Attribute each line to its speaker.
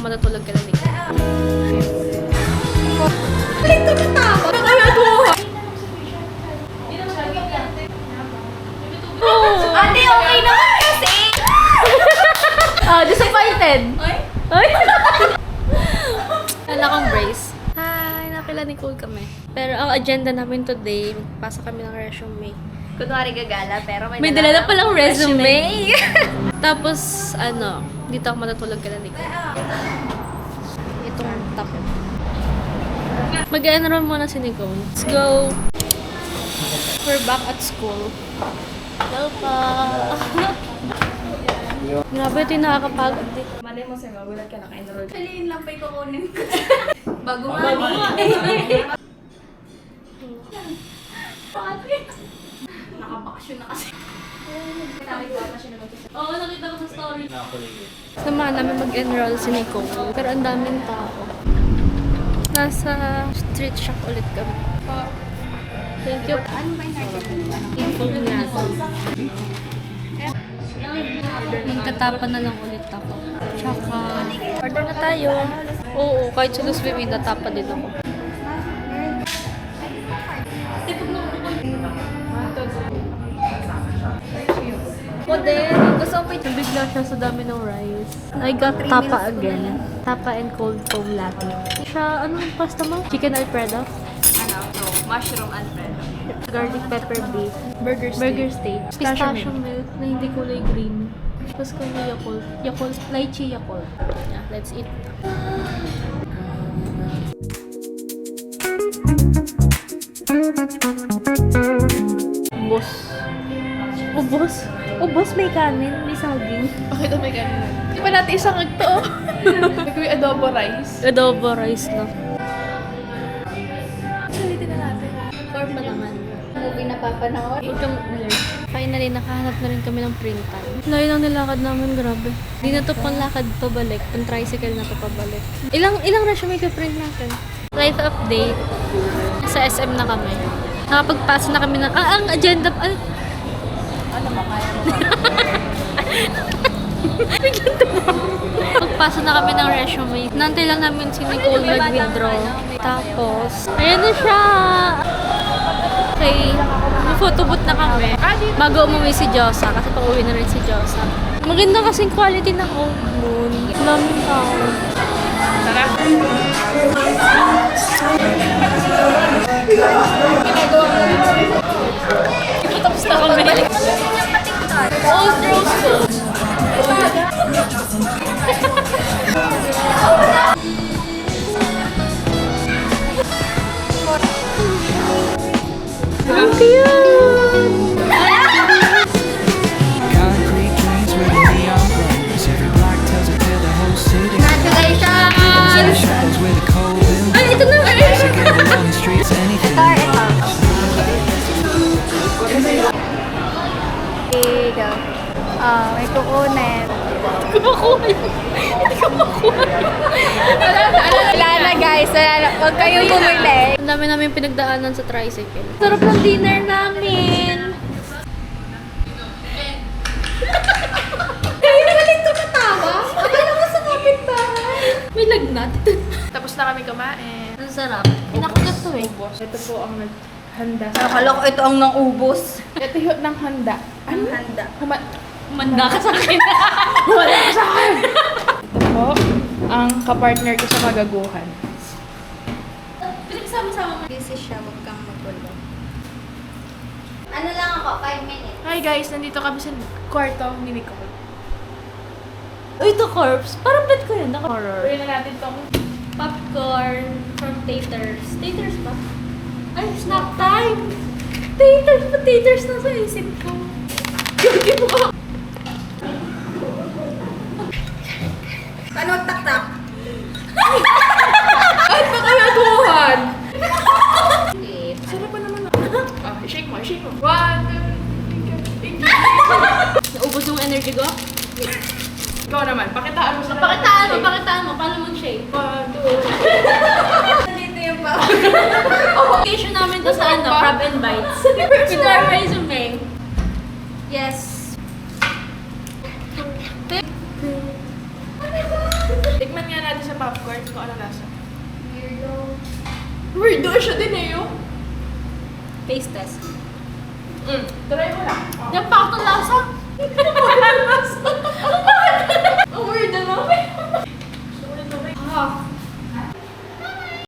Speaker 1: matutulog ka na dito.
Speaker 2: Ito na tama! Kaya ko! Ate, okay naman kasi!
Speaker 1: Disappointed!
Speaker 2: Ay?
Speaker 1: Ay! Wala akong brace. Hi! Nakila ni Cool kami. Pero ang agenda namin today, magpasa kami ng resume.
Speaker 2: Kunwari gagala, pero
Speaker 1: May dala na palang resume. Tapos, dito ako matutulog ka na dito. Itong tapo. Mag-enroll muna si Nicole. Let's go! We're back at school. Hello pa! Grabe, ito yung nakakapagod din.
Speaker 2: Malay mo sa'yo, magulat ka, naka-enroll. Alin lang pa kukunin ko. Bago nga. Nakabakasyon na kasi.
Speaker 1: Oo, nakita ko sa story. Samahan namin mag-enroll si Nicole. Pero ang daming tao. Nasa street shop ulit kami. Thank you.
Speaker 2: Ano ba yung
Speaker 1: Info niya. Magtatapan na lang ulit ako. Tsaka, order na tayo. Oo, kahit sa Luz Baby, natapa din ako. Ako din. Gusto ko pa bigla siya sa dami ng rice. I got tapa again. Tapa and cold foam latte. Siya, ano yung pasta mo? Chicken Alfredo?
Speaker 2: Mushroom Alfredo.
Speaker 1: Garlic pepper beef. Burger steak. Pistachio milk na hindi kulay green. Tapos kung may Yakult. Lychee Yakult. Yeah, let's eat. Ubos, may kanin, may saging.
Speaker 3: Okay, ito may ganun. Di ba natin isang ito? Nagawin adobo rice.
Speaker 1: Adobo rice na.
Speaker 3: Salitin na natin.
Speaker 1: Or malaman.
Speaker 2: Movie na papanood.
Speaker 1: Huwag kang alert. Finally, nakahanap na rin kami ng printan. Layo ng nilakad namin, grabe. Di na to pang lakad pabalik. Pang tricycle na to pabalik. Ilang resume may print natin? Life update. Sa SM na kami. Nakapagpasa na kami ng... ang agenda...
Speaker 2: Ano ba kaya mo?
Speaker 1: Magpasa na kami ng resume. Nantay lang namin si Nicole mag-withdraw. Tapos, ayan na siya! Okay, photobooth na kami. Bago umuwi si Josa, kasi pa-uwi na rin si Josa. Maganda kasing quality ng Old Moon. Maraming tao.
Speaker 3: Tara.
Speaker 1: Tapos na kami. Old Rose Gold. Ang cute!
Speaker 4: Concrete drains where the neon glows. Every block tells a tale the whole city.
Speaker 1: Congratulations!
Speaker 4: Shadows where the cold wind
Speaker 1: Ay, ito na!
Speaker 4: together on the streets. Anything.
Speaker 2: Ito. May kukunin.
Speaker 1: Hindi ko makuha.
Speaker 2: Wala na guys, wala na. Huwag kayong bumili.
Speaker 1: Ang dami namin pinagdaanan sa tricycle. Sarap ng dinner namin!
Speaker 2: Kayo naman ito katawa? Akala ko sa kapitbahay.
Speaker 1: May lagnat.
Speaker 3: Tapos na kami kumain.
Speaker 1: Ang sarap. Pinakagat to eh.
Speaker 3: Ito po ang naghanda.
Speaker 2: Akala ko ito ang nang-ubos.
Speaker 3: Ito yung ng handa.
Speaker 2: Ang handa.
Speaker 1: Manda ka sa akin.
Speaker 3: Wala ka sa akin! Ito po ang kapartner ko sa kagaguhan.
Speaker 1: Pinagsama-sama mo.
Speaker 2: Busy siya, huwag kang magulo. Ano lang ako, 5 minutes.
Speaker 3: Hi guys, nandito kami sa kwarto ni Nicole.
Speaker 1: Uy, ito corpse. Parang bet ko yun. Horror.
Speaker 3: Uwi na natin itong
Speaker 1: Popcorn from Taters. Taters ba? Ay, snack time! Taters! Taters na sa isip ko. Hindi mo ka.
Speaker 2: Ano magtak-tak?
Speaker 3: Ay, pakagaguhan! Sarap pa naman shake mo, shake mo. 1, 2, 3,
Speaker 1: Naubos yung energy ko?
Speaker 3: Ikaw naman, pakitaan mo sa
Speaker 1: Pakitaan mo. Paano mag-shake?
Speaker 3: 1, 2,
Speaker 2: Dito yung pa.
Speaker 1: Occasion namin to sa Crab and Bites. With our resume. Yes.
Speaker 3: Tikman nga natin popcorn kung ano lasa.
Speaker 2: Weirdo.
Speaker 3: Weirdo siya din eh, yun.
Speaker 1: Taste test.
Speaker 3: Try mo lang.
Speaker 1: Yan pa ito lasa.